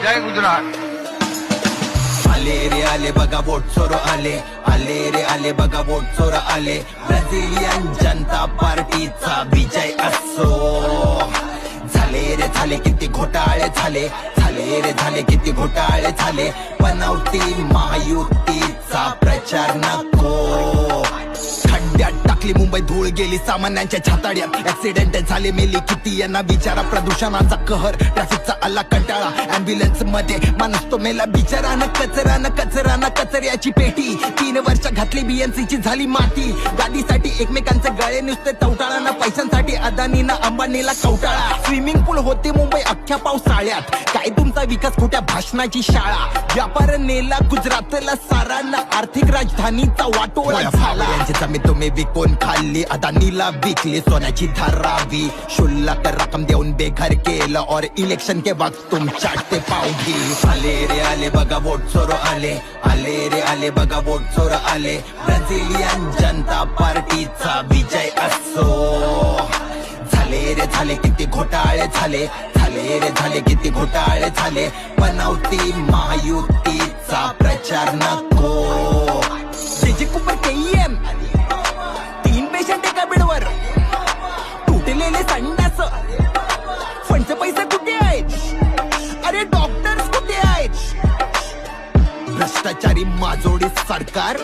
जय गुजरात. आले रे आले बघा वोट चोर आले, आले रे आले बघा वोट चोर आले. ब्राझिलियन जनता पार्टीचा विजय असो. झाले रे झाले किती घोटाळे झाले, झाले रे झाले किती घोटाळे झाले. बनवती महायुतीचा प्रचार नको. खड्ड्यात टाकली मुंबई, धूळ गेली सामान्यांच्या छाताड्यात. ऍक्सिडेंट झाले मेली किती यांना विचारा. प्रदूषणाचा कहर, ट्रॅफिकचा आला कंटाळा. अँब्युलन्स मध्ये माणूस तो मेला बिचारानं. कचरानं कचऱ्याची पेटी. 3 वर्ष घातली बीएनसीची झाली माती. गादीसाठी एकमेकांचे गळे नुसते तवटाळानं. पैशांसाठी अदानीनं अंबानीला कवटाळा. स्विमिंग पूल होते मुंबई अख्ख्या पावसाळ्यात. काय तुमचा विकास खोट्या भाषणाची शाळा. व्यापार नेला गुजरातला सारांना. आर्थिक राजधानीचा वाटोळा झाला. जमीन तुम्ही विकून खाल्ली, अदानीला विकली सोन्याची धारावी. शुल्लक रकम देऊन बेघर केलं और इलेक्शन के वक्त तुम चाटते पावगी. आले रे आले बघा वोट चोर आले, आले रे आले बघा वोट चोर आले. ब्राझिलियन जनता पार्टीचा विजय असो. झाले रे झाले किती घोटाळे झाले, झाले रे झाले किती घोटाळे झाले. बनवती महायुतीचा प्रचार नको. जे कुपर केईएम 3 पेशंट एका बेडवर. तुटलेले संडास. फंडचे पैसे कुठे आहेत? अरे डॉक्टर्स कुठे आहेत? भ्रष्टाचारी माजोडी सरकार.